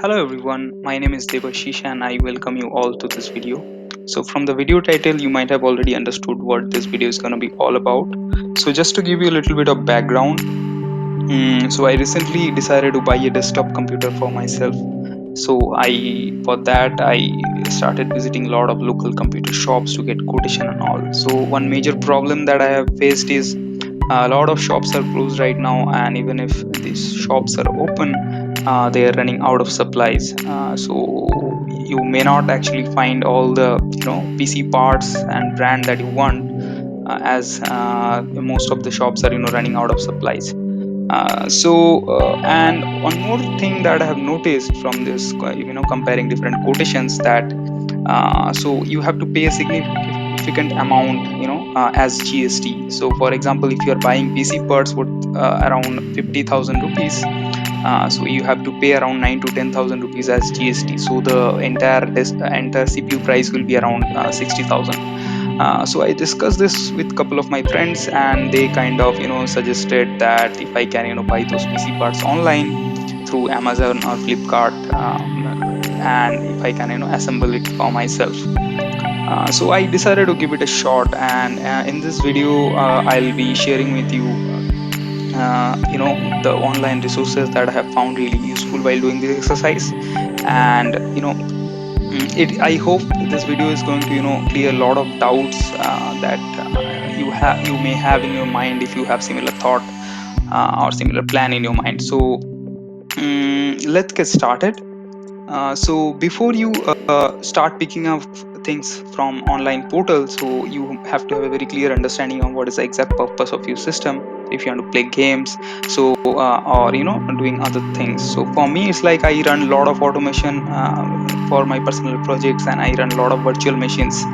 Hello everyone, my name is Devashish and I welcome you all to this video. So from the video title you might have already understood what this video is going to be all about. So just to give you a little bit of background, so I recently decided to buy a desktop computer for myself. So for that I started visiting a lot of local computer shops to get quotation and all. So one major problem that I have faced is a lot of shops are closed right now, and even if these shops are open, they are running out of supplies. So you may not actually find all the PC parts and brand that you want, as most of the shops are running out of supplies. And one more thing that I have noticed from this, comparing different quotations, that so you have to pay a significant amount as GST. So for example, if you are buying PC parts worth around 50,000 rupees, so you have to pay around 9 to 10,000 rupees as GST. So the entire CPU price will be around 60,000. So I discussed this with couple of my friends, and they kind of suggested that if I can buy those PC parts online through Amazon or Flipkart, and if I can assemble it for myself. So I decided to give it a shot, and in this video I'll be sharing with you the online resources that I have found really useful while doing this exercise. And it I hope this video is going to clear a lot of doubts that you may have in your mind if you have similar thought or similar plan in your mind. So let's get started. So before you start picking up things from online portals, so you have to have a very clear understanding on what is the exact purpose of your system. If you want to play games, so or doing other things. So for me, it's like I run a lot of automation for my personal projects, and I run a lot of virtual machines.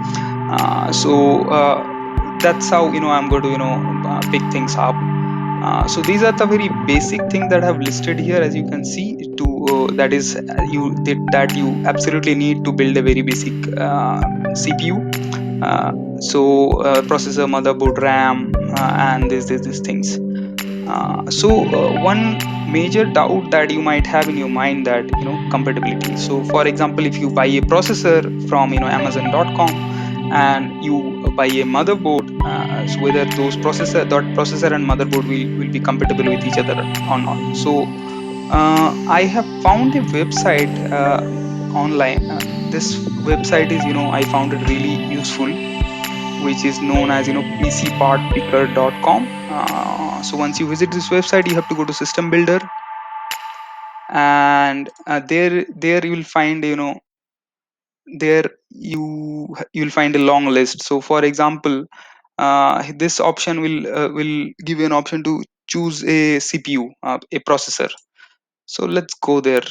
That's how I'm going to pick things up. So these are the very basic thing that I have listed here, as you can see. To that is that you absolutely need to build a very basic CPU. Processor, motherboard, RAM, and these things. One major doubt that you might have in your mind, that compatibility. So for example, if you buy a processor from Amazon.com, and you buy a motherboard, so whether that processor and motherboard will be compatible with each other or not. So I have found a website online. This website is, I found it really useful, which is known as pcpartpicker.com. So once you visit this website, you have to go to system builder, and there you will find there you'll find a long list. So for example, this option will give you an option to choose a CPU, a processor. So let's go there.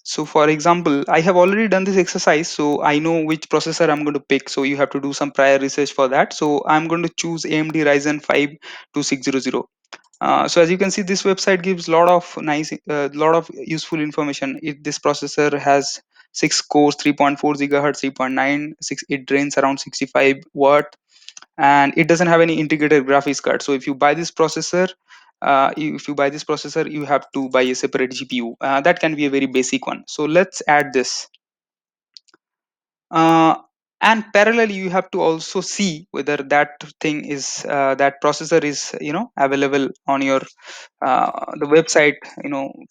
So for example, I have already done this exercise, so I know which processor I'm going to pick. So you have to do some prior research for that. So I'm going to choose AMD Ryzen 5 2600. So as you can see, this website gives lot of useful information. This processor has 6 cores, 3.4 gigahertz, 3.9, 6. It drains around 65 watt, and it doesn't have any integrated graphics card. So if you buy this processor, you have to buy a separate GPU. That can be a very basic one. So let's add this. uh, and parallelly, you have to also see whether that processor is available on your the website,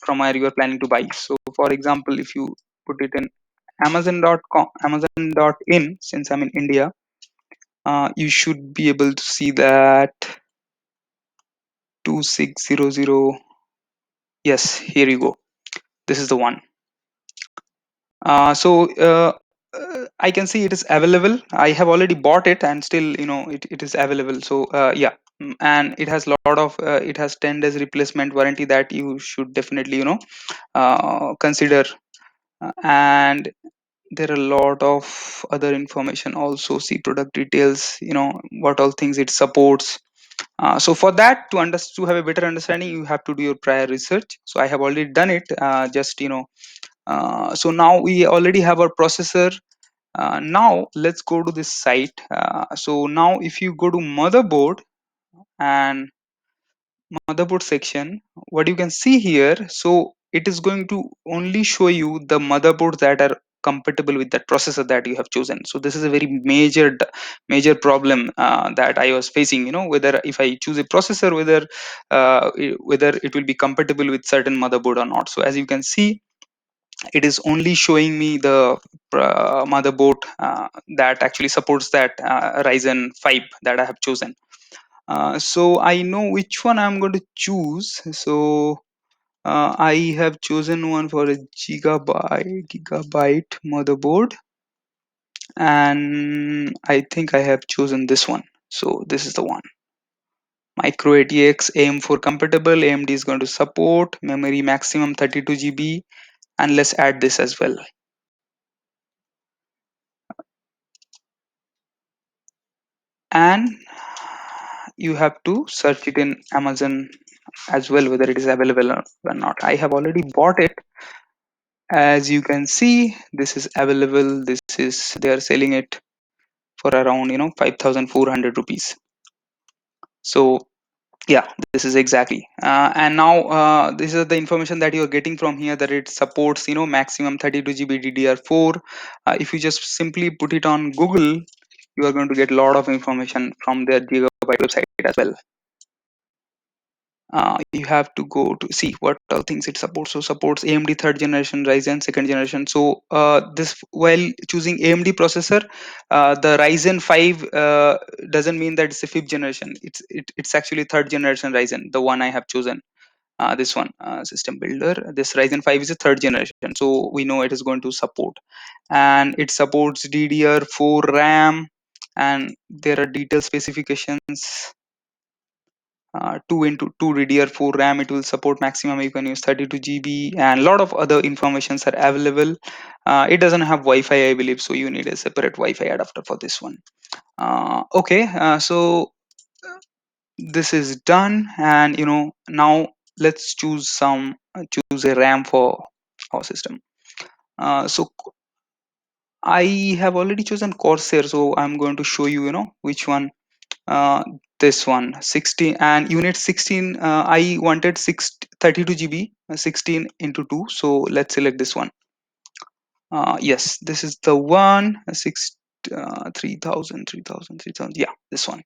from where you are planning to buy. So for example, if you put it in amazon.com, amazon.in, since I'm in India, you should be able to see that 2600. Yes, here you go. This is the one. I can see it is available. I have already bought it, and still it is available. So yeah. And it has it has 10 days replacement warranty that you should definitely consider. And there are a lot of other information also. See product details, what all things it supports. So for that, to have a better understanding, you have to do your prior research. So I have already done it. Just so now we already have our processor. Now let's go to this site. So now if you go to motherboard and motherboard section, what you can see here, so it is going to only show you the motherboards that are compatible with that processor that you have chosen. So this is a very major problem that I was facing, whether if I choose a processor, whether it will be compatible with certain motherboard or not. So as you can see, it is only showing me the motherboard that actually supports that Ryzen 5 that I have chosen. So I know which one I'm going to choose. So I have chosen one for a gigabyte motherboard, and I think I have chosen this one. So this is the one. Micro ATX AM4 compatible. AMD is going to support memory maximum 32 GB, and let's add this as well. And you have to search it in Amazon as well, whether it is available or not. I have already bought it. As you can see, this is available. This is, they are selling it for around 5,400 rupees. So yeah, this is exactly and now this is the information that you're getting from here, that it supports maximum 32 GB DDR4. If you just simply put it on Google, you are going to get a lot of information from their Gigabyte website as well. You have to go to see what all things it supports. So supports AMD third generation, Ryzen second generation. So this, while choosing AMD processor, the Ryzen 5 doesn't mean that it's a fifth generation. It's actually third generation Ryzen, the one I have chosen. This one, system builder, this Ryzen 5 is a third generation, so we know it is going to support, and it supports DDR4 RAM, and there are detailed specifications. 2 into 2 DDR4 RAM, it will support maximum you can use 32 GB, and a lot of other informations are available. It doesn't have Wi-Fi, I believe, so you need a separate Wi-Fi adapter for this one. Okay, so this is done, and now let's choose a RAM for our system. So I have already chosen Corsair, so I'm going to show you, which one. uh, this one 16 and unit 16. I wanted 32 GB, 16 into 2, so let's select this one. Yes, this is the one. 3000, yeah, this one.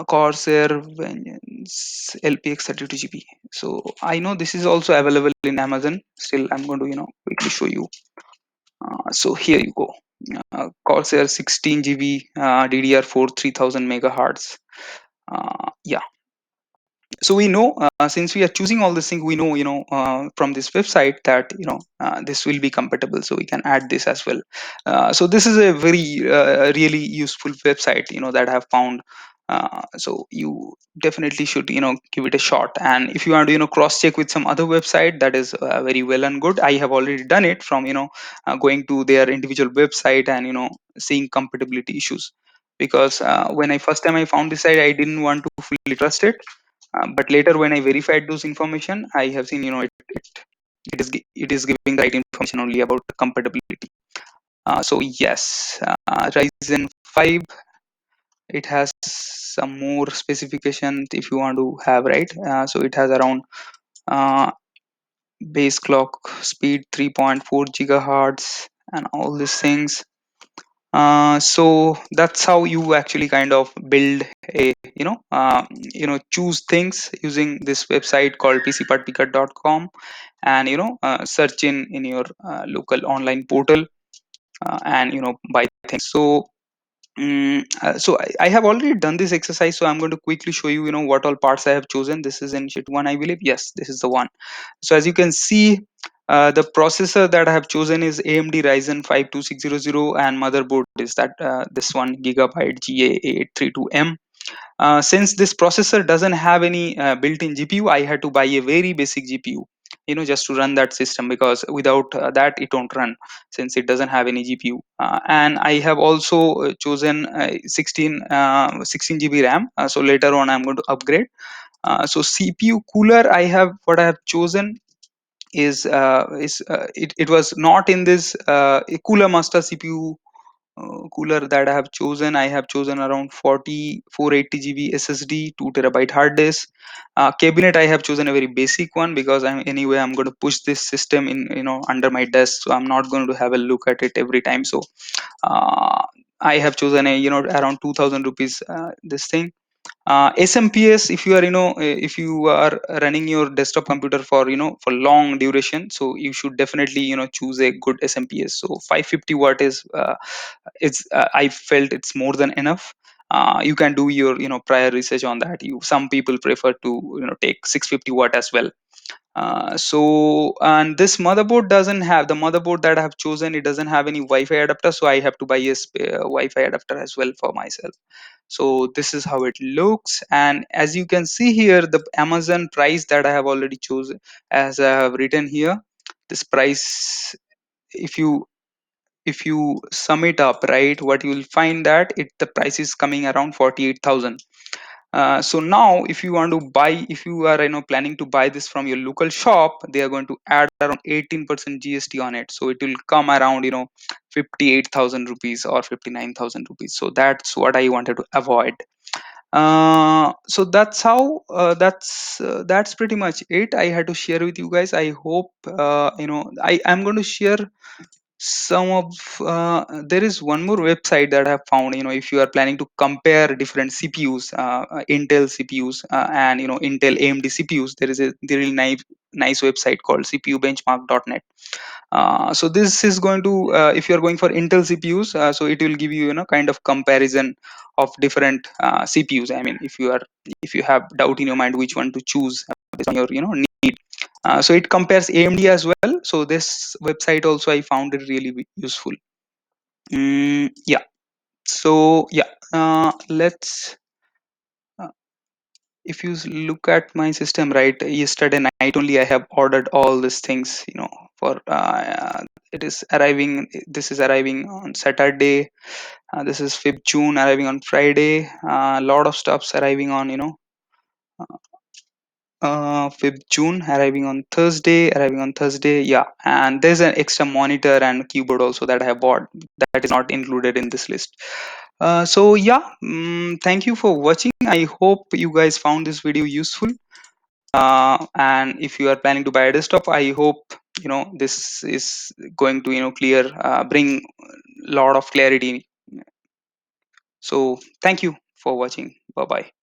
Corsair Vengeance LPX 32 GB. So I know this is also available in Amazon. Still, I'm going to quickly show you. So here you go. Corsair 16 GB DDR4 3000 megahertz. Yeah, so we know, since we are choosing all these things, we know, from this website that this will be compatible, so we can add this as well. So this is a very really useful website, that I have found. So you definitely should give it a shot, and if you want to cross check with some other website, that is very well and good. I have already done it from going to their individual website and seeing compatibility issues, because when I first time I found this site, I didn't want to fully trust it. But later, when I verified those information, I have seen, it is giving the right information only about the compatibility. So yes, Ryzen 5, it has some more specifications if you want to have, right. So it has around uh, base clock speed 3.4 gigahertz and all these things. So that's how you actually kind of build a choose things using this website called pcpartpicker.com, and search in your local online portal, and buy things. So I have already done this exercise, so I'm going to quickly show you, what all parts I have chosen. This is in sheet one, I believe. Yes, this is the one. So as you can see, the processor that I have chosen is AMD Ryzen 5 2600, and motherboard is that this one, Gigabyte GA832M. Since this processor doesn't have any built-in GPU, I had to buy a very basic GPU, just to run that system, because without that it won't run, since it doesn't have any GPU. And I have also chosen 16 GB RAM. So later on, I'm going to upgrade. So CPU cooler, what I have chosen is it was not in this Cooler Master CPU cooler that I have chosen around 40 480 GB SSD, 2 terabyte hard disk. Cabinet, I have chosen a very basic one because I'm going to push this system in, under my desk, so I'm not going to have a look at it every time. So uh, I have chosen a, around 2000 rupees, this thing. SMPS, if you are, if you are running your desktop computer for, for long duration, so you should definitely, choose a good SMPS. So 550 watt is, it's I felt it's more than enough. You can do your, prior research on that. Some people prefer to, take 650 watt as well. And this motherboard doesn't have, the motherboard that I have chosen, it doesn't have any Wi-Fi adapter, so I have to buy a Wi-Fi adapter as well for myself. So this is how it looks, and as you can see here, the Amazon price that I have already chosen, as I have written here, this price, if you sum it up, right, what you will find that the price is coming around 48,000. So now if you want to buy, if you are, planning to buy this from your local shop, they are going to add around 18% GST on it, so it will come around, 58,000 rupees or 59,000 rupees. So that's what I wanted to avoid. So that's pretty much it I had to share with you guys. I hope, I am going to share some of, there is one more website that I have found. If you are planning to compare different CPUs, Intel CPUs, and, Intel AMD CPUs, there is a really nice website called cpubenchmark.net. So this is going to, if you are going for Intel CPUs, so it will give you, kind of comparison of different CPUs. I mean, if you have doubt in your mind which one to choose based on your, need. So it compares AMD as well. So this website also I found it really useful. Yeah. So yeah, let's. Uh, if you look at my system, right, yesterday night only I have ordered all these things. For it is arriving. This is arriving on Saturday. This is 5th June, arriving on Friday. A lot of stuffs arriving on, 5th June, arriving on Thursday. Yeah, and there's an extra monitor and keyboard also that I have bought, that is not included in this list. So yeah, thank you for watching. I hope you guys found this video useful. And if you are planning to buy a desktop, I hope, this is going to, bring a lot of clarity. So thank you for watching. Bye bye.